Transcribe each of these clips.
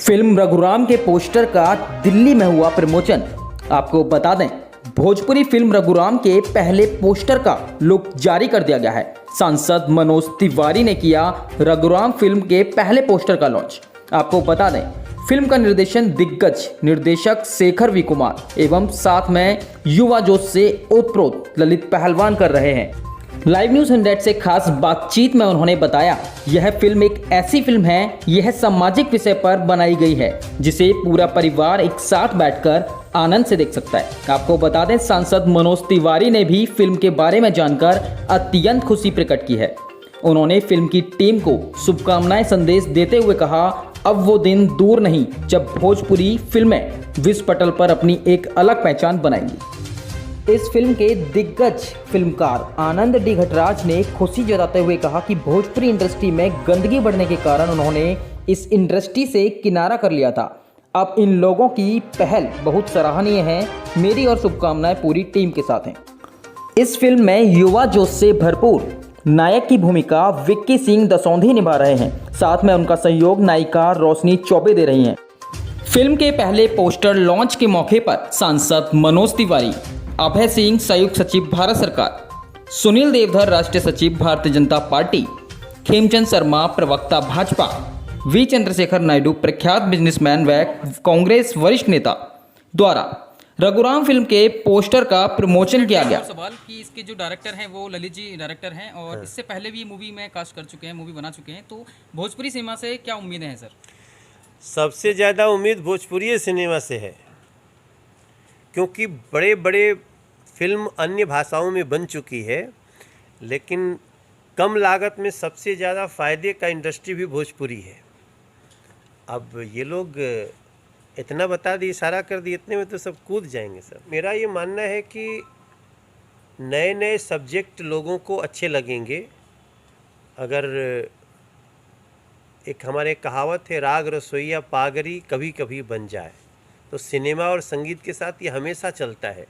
Film Raghuram के poster का दिल्ली में हुआ प्रमोशन। आपको बता दें, भोजपुरी फिल्म रघुराम के पहले पोस्टर का लुक जारी कर दिया गया है। सांसद मनोज तिवारी ने किया रघुराम फिल्म के पहले पोस्टर का लॉन्च। आपको बता दें, फिल्म का निर्देशन दिग्गज निर्देशक शेखर वी कुमार एवं साथ में युवा जोश से ओतप्रोत ललित पहलवान कर रहे हैं। लाइव न्यूज़ 100 से खास बातचीत में उन्होंने बताया, यह फिल्म एक ऐसी फिल्म है, यह सामाजिक विषय पर बनाई गई है जिसे पूरा परिवार एक साथ बैठकर आनंद से देख सकता है। आपको बता दें, सांसद मनोज तिवारी ने भी फिल्म के बारे में जानकर अत्यंत खुशी प्रकट की है। उन्होंने फिल्म की टीम को शुभकामनाएं संदेश देते हुए कहा, अब वो दिन दूर नहीं जब भोजपुरी फिल्में विश्व पटल पर अपनी एक अलग पहचान बनाएंगी। इस फिल्म के दिग्गज फिल्मकार आनंद डी घटराज ने खुशी जताते हुए कहा कि भोजपुरी इंडस्ट्री में गंदगी बढ़ने के कारण उन्होंने इस इंडस्ट्री से किनारा कर लिया था। अब इन लोगों की पहल बहुत सराहनीय है। मेरी और शुभकामनाएं पूरी टीम के साथ हैं। इस फिल्म में युवा जोश से भरपूर नायक की भूमिका विक्की सिंह दसौंधी निभा रहे हैं। साथ में उनका सहयोग नायिका रोशनी चौबे दे रही हैं। फिल्म के पहले पोस्टर लॉन्च के मौके पर सांसद मनोज तिवारी, अभय सिंह संयुक्त सचिव भारत सरकार, सुनील देवधर राष्ट्रीय सचिव भारतीय जनता पार्टी, खेमचंद शर्मा प्रवक्ता भाजपा, वी चंद्रशेखर नायडू प्रख्यात बिजनेसमैन व कांग्रेस वरिष्ठ नेता द्वारा रघुराम फिल्म के पोस्टर का प्रमोशन किया गया। सवाल कि इसके जो डायरेक्टर हैं वो ललित जी डायरेक्टर हैं और इससे पहले भी मूवी में कास्ट कर चुके हैं, मूवी बना चुके हैं, तो भोजपुरी सिनेमा से क्या उम्मीदें हैं सर? सबसे ज़्यादा उम्मीद भोजपुरी सिनेमा से है, क्योंकि बड़े बड़े फिल्म अन्य भाषाओं में बन चुकी है, लेकिन कम लागत में सबसे ज़्यादा फ़ायदे का इंडस्ट्री भी भोजपुरी है। अब ये लोग इतना बता दिए, इशारा कर दिए, इतने में तो सब कूद जाएंगे सर। मेरा ये मानना है कि नए नए सब्जेक्ट लोगों को अच्छे लगेंगे। अगर एक हमारे कहावत है, राग रसोइया पागरी कभी कभी बन जाए, तो सिनेमा और संगीत के साथ ये हमेशा चलता है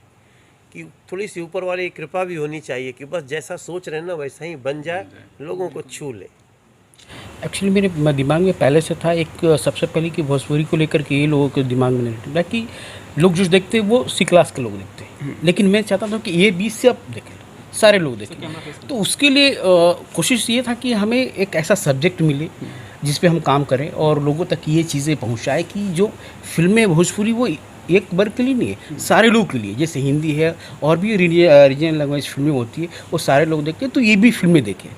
कि थोड़ी सी ऊपर वाले की कृपा भी होनी चाहिए कि बस जैसा सोच रहे हैं ना वैसा ही बन जाए, लोगों को छू ले। एक्चुअली मेरे दिमाग में पहले से था एक सबसे पहले कि भोजपुरी को लेकर के ये लोगों के दिमाग में नहीं था कि लोग जो देखते हैं वो सी क्लास के लोग देखते हैं, लेकिन मैं चाहता था कि ये 20 से अब देखें, सारे लोग देखें। तो उसके लिए कोशिश ये था कि हमें एक ऐसा सब्जेक्ट मिले जिस पे हम काम करें और लोगों तक ये चीज़ें पहुंचाए कि जो फिल्में भोजपुरी वो एक वर्ग के लिए नहीं है, सारे लोग के लिए। जैसे हिंदी है और भी रीजनल लैंग्वेज फिल्में होती है, वो सारे लोग देखते हैं, तो ये भी फिल्में देखें।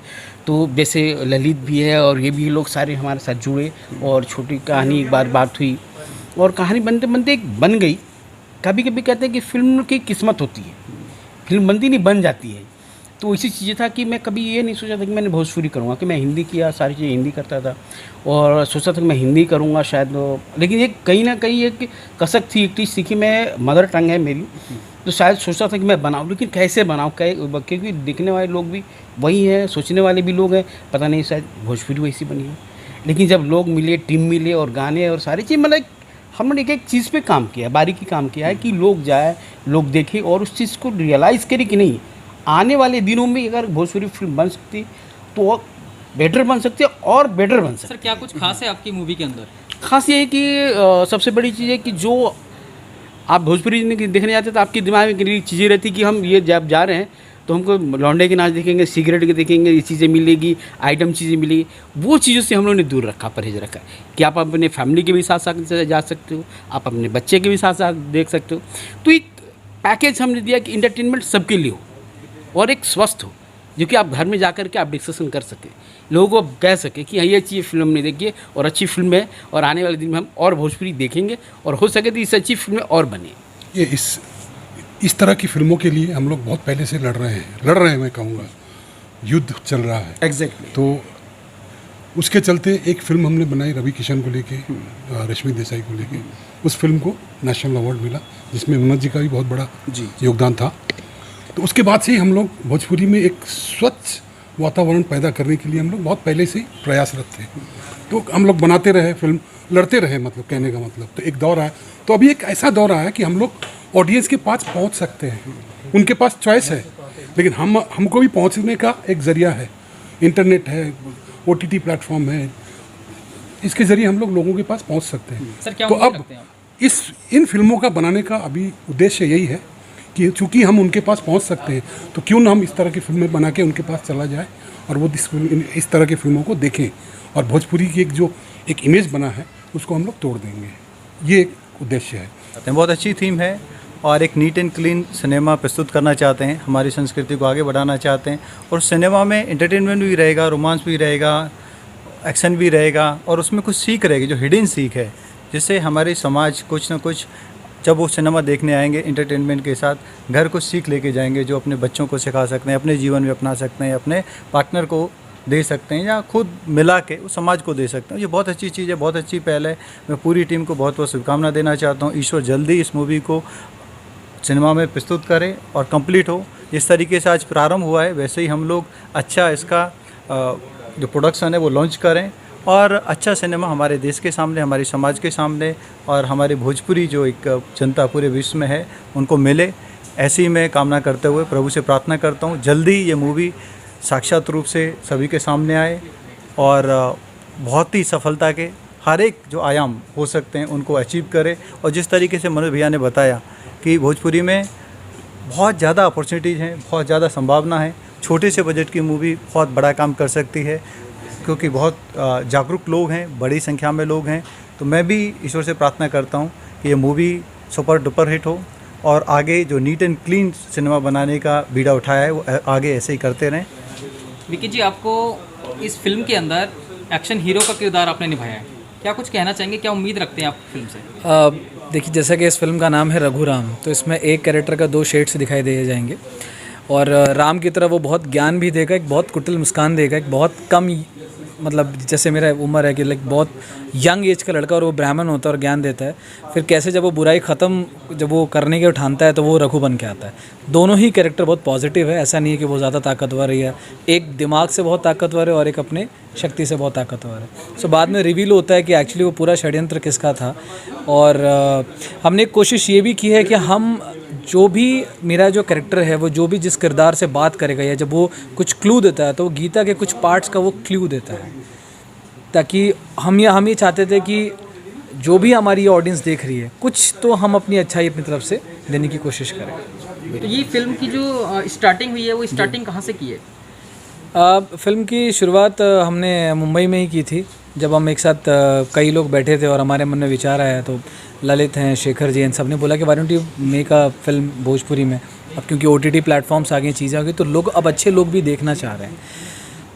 तो जैसे ललित भी है और ये भी लोग सारे हमारे साथ जुड़े और छोटी कहानी एक बार बात हुई और कहानी बनते बनते एक बन गई। कभी कभी कहते हैं कि फिल्म की किस्मत होती है, फिल्म बनती नहीं बन जाती है। तो इसी चीज़ें था कि मैं कभी ये नहीं सोचा था कि मैंने भोजपुरी करूँगा, कि मैं हिंदी किया, सारी चीज़ें हिंदी करता था और सोचा था कि मैं हिंदी करूँगा शायद, लेकिन एक कहीं ना कहीं एक कसक थी, एक चीज़ सीखी। मैं मदर टंग है मेरी, तो शायद सोचा था कि मैं बनाऊँ, लेकिन कैसे बनाऊँ, क्योंकि दिखने वाले लोग भी वही हैं, सोचने वाले भी लोग हैं, पता नहीं शायद भोजपुरी वैसी बनी है। लेकिन जब लोग मिले, टीम मिले और गाने और सारी चीज़, मतलब हमने एक एक चीज़ पे काम किया, बारीकी काम किया है कि लोग जाए, लोग देखें और उस चीज़ को रियलाइज़ करें कि नहीं, आने वाले दिनों में अगर भोजपुरी फिल्म बन सकती तो और बेटर बन सकती है और बेटर बन सकती है। सर क्या कुछ खास है आपकी मूवी के अंदर? खास ये है कि सबसे बड़ी चीज़ है कि जो आप भोजपुरी देखने जाते तो आपके दिमाग में चीज़ें रहती कि हम ये जब जा रहे हैं तो हमको लौंडे के नाच देखेंगे, सिगरेट के देखेंगे, ये चीज़ें मिलेगी, आइटम चीज़ें मिलेगी। वो चीज़ों से हम लोगों ने दूर रखा, परहेज रखा कि आप अपने फैमिली के भी साथ साथ जा सकते हो, आप अपने बच्चे के भी साथ साथ देख सकते हो। तो एक पैकेज हमने दिया कि इंटरटेनमेंट सबके लिए हो और एक स्वस्थ हो, जो कि आप घर में जा कर के आप डिस्कशन कर सकें, लोगों को कह सके कि ये अच्छी फिल्म नहीं देखिए और अच्छी फिल्म है और आने वाले दिन में हम और भोजपुरी देखेंगे और हो सके तो इस अच्छी फिल्में और बने। ये इस तरह की फिल्मों के लिए हम लोग बहुत पहले से लड़ रहे हैं, मैं कहूँगा युद्ध चल रहा है। एग्जैक्टली। तो उसके चलते एक फिल्म हमने बनाई रवि किशन को लेके, रश्मि देसाई को लेके। उस फिल्म को नेशनल अवार्ड मिला, जिसमें मनोज जी का भी बहुत बड़ा योगदान था। तो उसके बाद से ही हम लोग भोजपुरी में एक स्वच्छ वातावरण पैदा करने के लिए हम लोग बहुत पहले से ही प्रयासरत थे। तो हम लोग बनाते रहे फिल्म, लड़ते रहे, मतलब कहने का मतलब। तो एक दौर आया, तो अभी एक ऐसा दौर आया कि हम लोग ऑडियंस के पास पहुंच सकते हैं। उनके पास चॉइस है, लेकिन हमको भी पहुंचने का एक ज़रिया है। इंटरनेट है, OTT प्लेटफॉर्म है, इसके ज़रिए हम लोग लोगों के पास पहुंच सकते हैं। सर क्या तो उम्मीद अब रखते हैं आप? इन फिल्मों का बनाने का अभी उद्देश्य यही है कि चूंकि हम उनके पास पहुंच सकते हैं तो क्यों ना हम इस तरह की फिल्में बना के उनके पास चला जाए और वो इस तरह की फिल्मों को देखें और भोजपुरी की एक इमेज बना है उसको हम लोग तोड़ देंगे। ये एक उद्देश्य है। बहुत अच्छी थीम है और एक नीट एंड क्लीन सिनेमा प्रस्तुत करना चाहते हैं, हमारी संस्कृति को आगे बढ़ाना चाहते हैं और सिनेमा में एंटरटेनमेंट भी रहेगा, रोमांस भी रहेगा, एक्शन भी रहेगा और उसमें कुछ सीख रहेगी जो हिडन सीख है, जिससे हमारे समाज कुछ ना कुछ जब वो सिनेमा देखने आएंगे एंटरटेनमेंट के साथ घर कुछ सीख लेके जाएंगे जो अपने बच्चों को सिखा सकते हैं, अपने जीवन में अपना सकते हैं, अपने पार्टनर को दे सकते हैं या खुद मिला के उस समाज को दे सकते हैं। ये बहुत अच्छी चीज़ है, बहुत अच्छी पहल है। मैं पूरी टीम को बहुत बहुत शुभकामना देना चाहता हूँ। ईश्वर जल्दी इस मूवी को सिनेमा में प्रस्तुत करें और कंप्लीट हो। जिस तरीके से आज प्रारंभ हुआ है वैसे ही हम लोग अच्छा इसका जो प्रोडक्शन है वो लॉन्च करें और अच्छा सिनेमा हमारे देश के सामने, हमारे समाज के सामने और हमारे भोजपुरी जो एक जनता पूरे विश्व में है उनको मिले। ऐसी ही मैं कामना करते हुए प्रभु से प्रार्थना करता हूँ जल्दी ये मूवी साक्षात रूप से सभी के सामने आए और बहुत ही सफलता के हर एक जो आयाम हो सकते हैं उनको अचीव करे। और जिस तरीके से मनोज भैया ने बताया कि भोजपुरी में बहुत ज़्यादा अपॉर्चुनिटीज़ हैं, बहुत ज़्यादा संभावना है। छोटे से बजट की मूवी बहुत बड़ा काम कर सकती है क्योंकि बहुत जागरूक लोग हैं, बड़ी संख्या में लोग हैं। तो मैं भी ईश्वर से प्रार्थना करता हूँ कि ये मूवी सुपर डुपर हिट हो और आगे जो नीट एंड क्लीन सिनेमा बनाने का बीड़ा उठाया है वो आगे ऐसे ही करते रहें। विकी जी, आपको इस फिल्म के अंदर एक्शन हीरो का किरदार आपने निभाया है, क्या कुछ कहना चाहेंगे, क्या उम्मीद रखते हैं आप फिल्म से? देखिए, जैसा कि इस फिल्म का नाम है रघुराम, तो इसमें एक कैरेक्टर का 2 शेड्स दिखाई दिए जाएंगे और राम की तरह वो बहुत ज्ञान भी देगा, एक बहुत कुटिल मुस्कान देगा, एक बहुत कम मतलब जैसे मेरा उम्र है कि लाइक बहुत यंग एज का लड़का और वो ब्राह्मण होता है और ज्ञान देता है। फिर कैसे जब वो बुराई ख़त्म जब वो करने के उठाता है तो वो रघु बन के आता है। दोनों ही कैरेक्टर बहुत पॉजिटिव है, ऐसा नहीं है कि वो ज़्यादा ताकतवर है, एक दिमाग से बहुत ताकतवर है और एक अपने शक्ति से बहुत ताकतवर है। सो बाद में रिवील होता है कि एक्चुअली वो पूरा षड्यंत्र किसका था। और हमने कोशिश ये भी की है कि हम जो भी मेरा जो कैरेक्टर है वो जो भी जिस किरदार से बात करेगा या जब वो कुछ क्लू देता है तो वो गीता के कुछ पार्ट्स का वो क्लू देता है, ताकि हम ये चाहते थे कि जो भी हमारी ऑडियंस देख रही है कुछ तो हम अपनी अच्छाई अपनी तरफ से देने की कोशिश करें। तो ये फिल्म की जो स्टार्टिंग हुई है वो स्टार्टिंग कहाँ से की है? फिल्म की शुरुआत हमने मुंबई में ही की थी, जब हम एक साथ कई लोग बैठे थे और हमारे मन में विचार आया तो ललित हैं, शेखर जी, इन सब ने बोला कि why don't you make a film Bhojpuri में। अब क्योंकि OTT प्लेटफॉर्म्स आ गए, चीज़ें आ गई, तो लोग अब अच्छे लोग भी देखना चाह रहे हैं।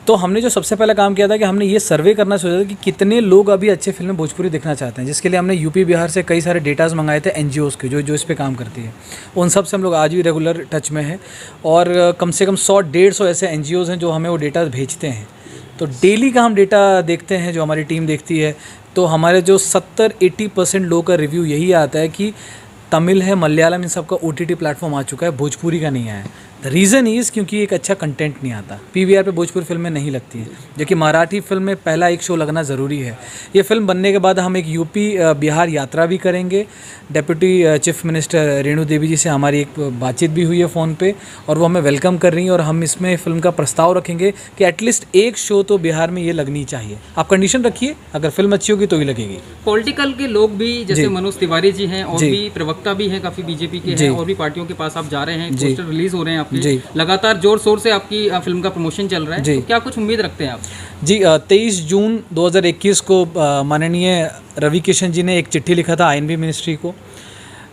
तो हमने जो सबसे पहला काम किया था कि हमने ये सर्वे करना सोचा था कि कितने लोग अभी अच्छे फिल्में भोजपुरी देखना चाहते हैं, जिसके लिए हमने यूपी बिहार से कई सारे डेटाज मंगाए थे NGOs के जो इस पे काम करती है। उन सब से हम लोग आज भी रेगुलर टच में हैं और कम से कम 100-150 ऐसे NGOs हैं जो हमें वो डेटा भेजते हैं। तो डेली का हम डेटा देखते हैं जो हमारी टीम देखती है, तो हमारे जो 70-80% लोगों का रिव्यू यही आता है कि तमिल है, मलयालम, इन सब का OTT प्लेटफॉर्म आ चुका है, भोजपुरी का नहीं आया है। द रीज़न इज़ क्योंकि एक अच्छा कंटेंट नहीं आता, PVR पे भोजपुरी फिल्में नहीं लगती हैं, जो कि मराठी फिल्म में पहला एक शो लगना ज़रूरी है। ये फिल्म बनने के बाद हम एक यूपी बिहार यात्रा भी करेंगे। Deputy chief minister Renu Devi जी से हमारी एक बातचीत भी हुई है फ़ोन पे और वो हमें वेलकम कर रही हैं और हम इसमें फिल्म का प्रस्ताव रखेंगे कि एटलीस्ट एक शो तो बिहार में ये लगनी चाहिए। आप कंडीशन रखिए, अगर फिल्म अच्छी होगी तो ही लगेगी। पॉलिटिकल के लोग भी जैसे जी। मनोज तिवारी जी हैं और जी। भी प्रवक्ता भी हैं, काफ़ी बीजेपी के जी। हैं और भी पार्टियों के पास आप जा रहे हैं, जी। पोस्टर रिलीज हो रहे हैं आपके, जी। लगातार जोर शोर से आपकी फिल्म का प्रमोशन चल रहा है, जी। तो क्या कुछ उम्मीद रखते हैं आप? जी, 23 जून 2021 को माननीय रवि किशन जी ने एक चिट्ठी लिखा था INB मिनिस्ट्री को,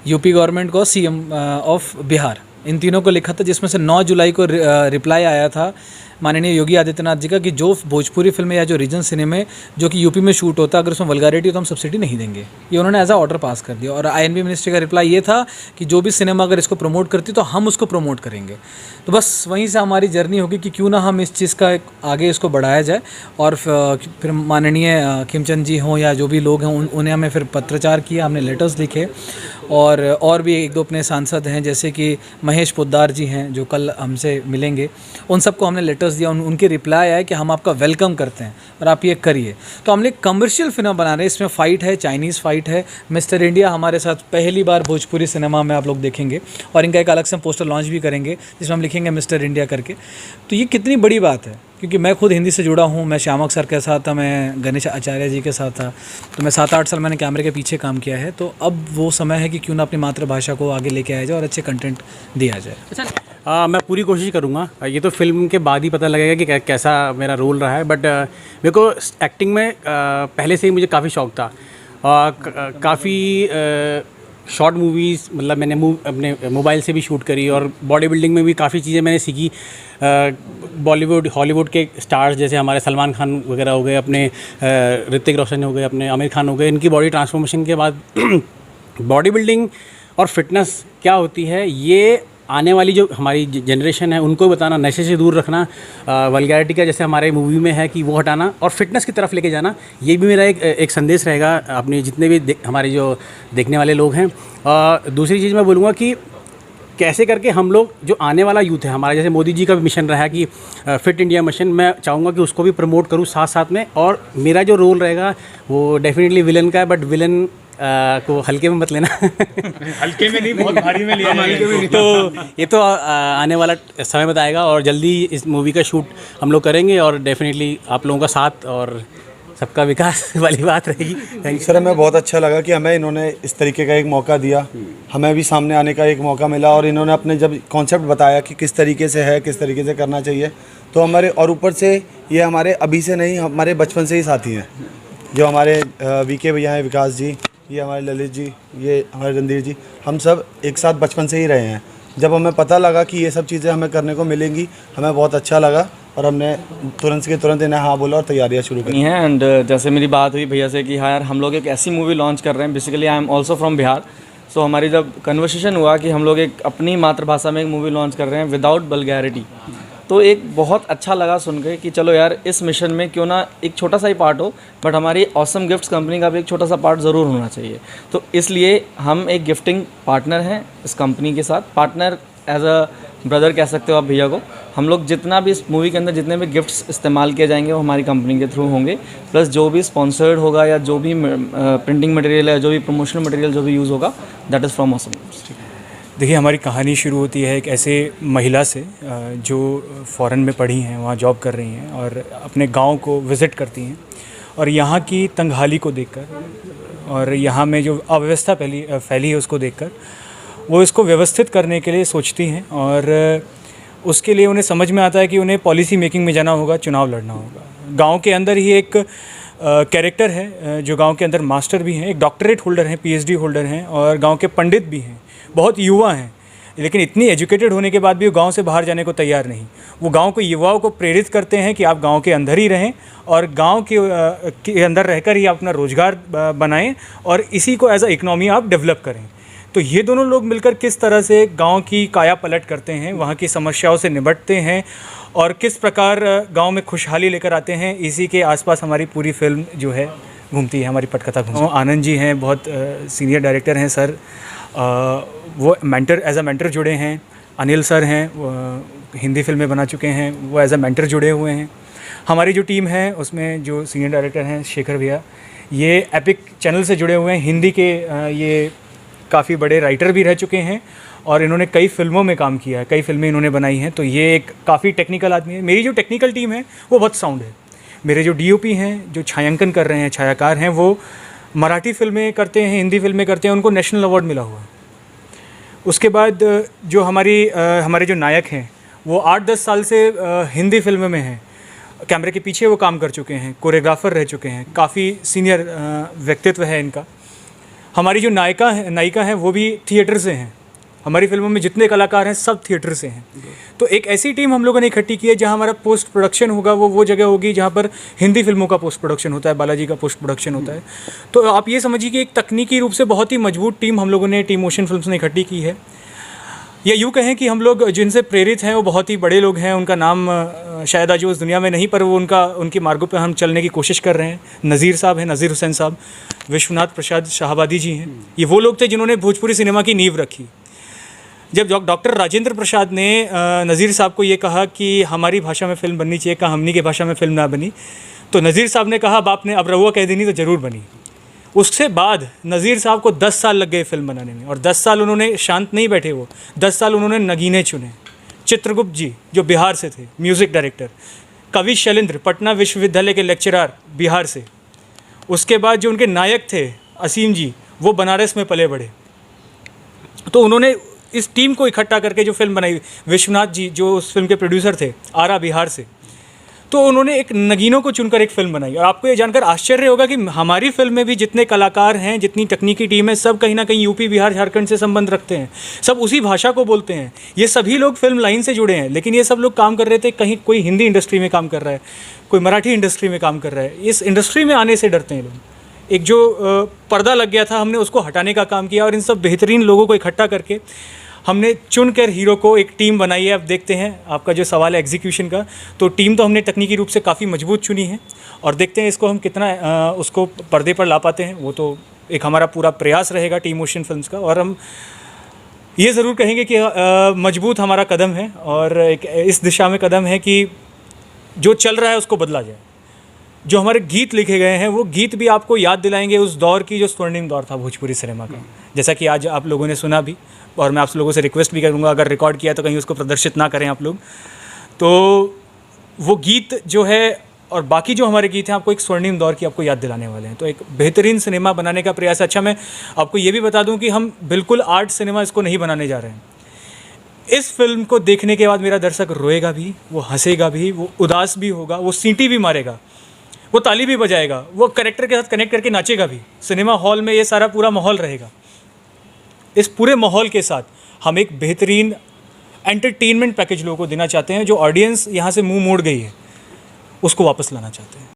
यूपी गवर्नमेंट को, CM ऑफ बिहार, इन तीनों को लिखा था, जिसमें से 9 जुलाई को रिप्लाई आया था माननीय योगी आदित्यनाथ जी का कि जो भोजपुरी फिल्में या जो रीजन सिनेमे जो कि यूपी में शूट होता है अगर उसमें वल्गैरिटी हो तो हम सब्सिडी नहीं देंगे। ये उन्होंने एज अ ऑर्डर पास कर दिया और INB मिनिस्ट्री का रिप्लाई ये था कि जो भी सिनेमा अगर इसको प्रमोट करती तो हम उसको प्रमोट करेंगे। तो बस वहीं से हमारी जर्नी होगी कि क्यों ना हम इस चीज़ का आगे इसको बढ़ाया जाए। और फिर माननीय खिमचंद जी हों या जो भी लोग हैं उन्हें हमें फिर पत्रचार किया, हमने लेटर्स लिखे और भी 1-2 अपने सांसद हैं जैसे कि महेश पोद्दार जी हैं जो कल हमसे मिलेंगे, उन सबको हमने लेटर्स दिया। उनके रिप्लाई आया कि हम आपका वेलकम करते हैं और आप ये करिए। तो हमने कमर्शियल फिल्म बना रहे हैं, इसमें फ़ाइट है, चाइनीज़ फ़ाइट है। मिस्टर इंडिया हमारे साथ पहली बार भोजपुरी सिनेमा में आप लोग देखेंगे और इनका एक अलग से पोस्टर लॉन्च भी करेंगे जिसमें हम लिखेंगे मिस्टर इंडिया करके। तो ये कितनी बड़ी बात है क्योंकि मैं खुद हिंदी से जुड़ा हूँ। मैं श्यामक सर के साथ था, मैं गणेश आचार्य जी के साथ था, तो मैं 7-8 साल मैंने कैमरे के पीछे काम किया है। तो अब वो समय है कि क्यों ना अपनी मातृभाषा को आगे लेके आया जाए और अच्छे कंटेंट दिया जाए। अच्छा, मैं पूरी कोशिश करूँगा। ये तो फिल्म के बाद ही पता लगेगा कि कैसा मेरा रोल रहा है, बट मेरे को एक्टिंग में पहले से ही मुझे काफ़ी शौक था। काफ़ी शॉर्ट मूवीज़ मतलब मैंने अपने मोबाइल से भी शूट करी, और बॉडी बिल्डिंग में भी काफ़ी चीज़ें मैंने सीखी। बॉलीवुड हॉलीवुड के स्टार्स जैसे हमारे सलमान खान वगैरह हो गए, अपने ऋतिक रोशन हो गए, अपने आमिर खान हो गए, इनकी बॉडी ट्रांसफॉर्मेशन के बाद बॉडी बिल्डिंग और फिटनेस क्या होती है, ये आने वाली जो हमारी जनरेशन है उनको बताना, नशे से दूर रखना, वल्गैरिटी का जैसे हमारे मूवी में है कि वो हटाना और फिटनेस की तरफ लेके जाना, ये भी मेरा एक संदेश रहेगा अपने जितने भी हमारे जो देखने वाले लोग हैं। दूसरी चीज़ मैं बोलूँगा कि कैसे करके हम लोग जो आने वाला यूथ है हमारा, जैसे मोदी जी का भी मिशन रहा है कि फिट इंडिया मिशन, मैं चाहूँगा कि उसको भी प्रमोट करूँ साथ साथ में। और मेरा जो रोल रहेगा वो डेफिनेटली विलन का है, बट विलन को हल्के में मत लेना। हल्के में नहीं, बहुत भारी में लिया है। तो ये तो आने वाला समय बताएगा, और जल्दी इस मूवी का शूट हम लोग करेंगे, और डेफिनेटली आप लोगों का साथ और सबका विकास वाली बात रहेगी। थैंक यू सर, हमें बहुत अच्छा लगा कि हमें इन्होंने इस तरीके का एक मौका दिया, हमें भी सामने आने का एक मौका मिला, और इन्होंने अपने जब कॉन्सेप्ट बताया कि किस तरीके से है, किस तरीके से करना चाहिए, तो हमारे, और ऊपर से ये हमारे अभी से नहीं, हमारे बचपन से ही साथी हैं। जो हमारे वीके भैया हैं, विकास जी, ये हमारे ललित जी, ये हमारे रणधीर जी, हम सब एक साथ बचपन से ही रहे हैं। जब हमें पता लगा कि ये सब चीज़ें हमें करने को मिलेंगी, हमें बहुत अच्छा लगा, और हमने तुरंत के तुरंत इन्हें हाँ बोला और तैयारियां शुरू करी हैं। एंड जैसे मेरी बात हुई भैया से कि हाँ यार हम लोग एक ऐसी मूवी लॉन्च कर रहे हैं, basically I am also from Bihar. So हमारी जब कन्वर्सेशन हुआ कि हम लोग एक अपनी मातृभाषा में एक मूवी लॉन्च कर रहे हैं विदाउट वल्गैरिटी, तो एक बहुत अच्छा लगा सुन के कि चलो यार इस मिशन में क्यों ना एक छोटा सा ही पार्ट हो, बट हमारी ऑसम गिफ्ट्स कंपनी का भी एक छोटा सा पार्ट ज़रूर होना चाहिए। तो इसलिए हम एक गिफ्टिंग पार्टनर हैं इस कंपनी के साथ, पार्टनर एज अ ब्रदर कह सकते हो आप भैया को। हम लोग जितना भी इस मूवी के अंदर जितने भी गिफ्ट्स इस्तेमाल किए जाएंगे वो हमारी कंपनी के थ्रू होंगे, प्लस जो भी स्पॉन्सर्ड होगा या जो भी प्रिंटिंग मटेरियल है, जो भी प्रमोशनल मटेरियल जो भी यूज़ होगा, that is from awesome gifts. देखिए, हमारी कहानी शुरू होती है एक ऐसे महिला से जो फ़ॉरेन में पढ़ी हैं, वहाँ जॉब कर रही हैं और अपने गांव को विज़िट करती हैं, और यहाँ की तंगहाली को देखकर और यहाँ में जो अव्यवस्था फैली है उसको देखकर वो इसको व्यवस्थित करने के लिए सोचती हैं, और उसके लिए उन्हें समझ में आता है कि उन्हें पॉलिसी मेकिंग में जाना होगा, चुनाव लड़ना होगा। गांव के अंदर ही एक कैरेक्टर है जो गांव के अंदर मास्टर भी हैं, एक डॉक्टरेट होल्डर हैं, पीएचडी होल्डर हैं, और गांव के पंडित भी हैं, बहुत युवा हैं, लेकिन इतनी एजुकेटेड होने के बाद भी वो गांव से बाहर जाने को तैयार नहीं। वो गांव के युवाओं को प्रेरित करते हैं कि आप गांव के अंदर ही रहें और गांव के अंदर रहकर ही आप अपना रोज़गार बनाएं और इसी को एज अ इकनॉमी आप डेवलप करें। तो ये दोनों लोग मिलकर किस तरह से गांव की काया पलट करते हैं, वहाँ की समस्याओं से निपटते हैं और किस प्रकार गांव में खुशहाली लेकर आते हैं, इसी के आसपास हमारी पूरी फिल्म जो है घूमती है, हमारी पटकथा घूमती है। आनंद जी हैं, बहुत सीनियर डायरेक्टर हैं सर, वो मेंटर एज अ मेंटर जुड़े हैं। अनिल सर हैं, वो हिंदी फिल्में बना चुके हैं, वो एज अ मेंटर जुड़े हुए हैं। हमारी जो टीम है उसमें जो सीनियर डायरेक्टर हैं शेखर भैया, ये एपिक चैनल से जुड़े हुए हैं, हिंदी के ये काफ़ी बड़े राइटर भी रह चुके हैं और इन्होंने कई फिल्मों में काम किया है, कई फिल्में इन्होंने बनाई हैं, तो ये एक काफ़ी टेक्निकल आदमी है। मेरी जो टेक्निकल टीम है वो बहुत साउंड है। मेरे जो डीओपी हैं, जो छायांकन कर रहे हैं, छायाकार हैं, वो मराठी फिल्में करते हैं, हिंदी फिल्में करते हैं, उनको नेशनल अवार्ड मिला हुआ है। उसके बाद जो हमारे जो नायक हैं वो 8-10 साल से हिंदी फिल्म में हैं, कैमरे के पीछे वो काम कर चुके हैं, कोरियोग्राफर रह चुके हैं, काफ़ी सीनियर व्यक्तित्व है इनका। हमारी जो नायिका हैं वो भी थिएटर से हैं। हमारी फिल्मों में जितने कलाकार हैं सब थिएटर से हैं। तो एक ऐसी टीम हम लोगों ने इकट्ठी की है जहां हमारा पोस्ट प्रोडक्शन होगा, वो जगह होगी जहां पर हिंदी फिल्मों का पोस्ट प्रोडक्शन होता है, बालाजी का पोस्ट प्रोडक्शन होता है। तो आप ये समझिए कि एक तकनीकी रूप से बहुत ही मजबूत टीम हम लोगों ने टी मोशन फिल्म्स ने इकट्ठी की है। या यूँ कहें कि हम लोग जिनसे प्रेरित हैं वो बहुत ही बड़े लोग हैं, उनका नाम शायद आज उस दुनिया में नहीं, पर वो उनकी मार्गों पर हम चलने की कोशिश कर रहे हैं। नज़ीर साहब हैं, नज़ीर हुसैन साहब, विश्वनाथ प्रसाद शाहबादी जी हैं, ये वो लोग थे जिन्होंने भोजपुरी सिनेमा की नींव रखी। जब डॉक्टर राजेंद्र प्रसाद ने नज़ीर साहब को ये कहा कि हमारी भाषा में फ़िल्म बननी चाहिए, कहा हमनी की भाषा में फ़िल्म ना बनी, तो नज़ीर साहब ने कहा बाप ने अब रहुआ कह देनी तो ज़रूर बनी। उसके बाद नज़ीर साहब को 10 साल लग गए फिल्म बनाने में, और 10 साल उन्होंने शांत नहीं बैठे, वो 10 साल उन्होंने नगीने चुने। चित्रगुप्त जी जो बिहार से थे, म्यूज़िक डायरेक्टर, कवि शैलेंद्र पटना विश्वविद्यालय के लेक्चरर बिहार से। उसके बाद जो उनके नायक थे असीम जी, वो बनारस में पले बढ़े। तो उन्होंने इस टीम को इकट्ठा करके जो फिल्म बनाई, विश्वनाथ जी जो उस फिल्म के प्रोड्यूसर थे, आरा बिहार से, तो उन्होंने एक नगीनों को चुनकर एक फ़िल्म बनाई। और आपको ये जानकर आश्चर्य होगा कि हमारी फिल्म में भी जितने कलाकार हैं, जितनी तकनीकी टीम है, सब कहीं ना कहीं यूपी, बिहार, झारखंड से संबंध रखते हैं, सब उसी भाषा को बोलते हैं। ये सभी लोग फिल्म लाइन से जुड़े हैं, लेकिन ये सब लोग काम कर रहे थे, कहीं कोई हिंदी इंडस्ट्री में काम कर रहा है, कोई मराठी इंडस्ट्री में काम कर रहा है। इस इंडस्ट्री में आने से डरते हैं लोग। एक जो पर्दा लग गया था, हमने उसको हटाने का काम किया और इन सब बेहतरीन लोगों को इकट्ठा करके हमने चुनकर हीरो को एक टीम बनाई है। अब देखते हैं आपका जो सवाल है एग्जीक्यूशन का, तो टीम तो हमने तकनीकी रूप से काफ़ी मजबूत चुनी है और देखते हैं इसको हम कितना उसको पर्दे पर ला पाते हैं। वो तो एक हमारा पूरा प्रयास रहेगा टीम मोशन फिल्म्स का। और हम ये ज़रूर कहेंगे कि मजबूत हमारा कदम है और एक इस दिशा में कदम है कि जो चल रहा है उसको बदला जाए। जो हमारे गीत लिखे गए हैं वो गीत भी आपको याद दिलाएंगे उस दौर की जो स्वर्णिम दौर था भोजपुरी सिनेमा का, जैसा कि आज आप लोगों ने सुना भी। और मैं आप लोगों से रिक्वेस्ट भी करूँगा, अगर रिकॉर्ड किया तो कहीं उसको प्रदर्शित ना करें आप लोग। तो वो गीत जो है और बाकी जो हमारे गीत हैं आपको एक स्वर्णिम दौर की आपको याद दिलाने वाले हैं। तो एक बेहतरीन सिनेमा बनाने का प्रयास है। अच्छा, मैं आपको ये भी बता दूं कि हम बिल्कुल आर्ट सिनेमा इसको नहीं बनाने जा रहे हैं। इस फिल्म को देखने के बाद मेरा दर्शक रोएगा भी, वो हंसेगा भी, वो उदास भी होगा, वो सीटी भी मारेगा, वो ताली भी बजाएगा, वो कैरेक्टर के साथ कनेक्ट करके नाचेगा भी। सिनेमा हॉल में ये सारा पूरा माहौल रहेगा। इस पूरे माहौल के साथ हम एक बेहतरीन एंटरटेनमेंट पैकेज लोगों को देना चाहते हैं। जो ऑडियंस यहाँ से मुंह मोड़ गई है उसको वापस लाना चाहते हैं।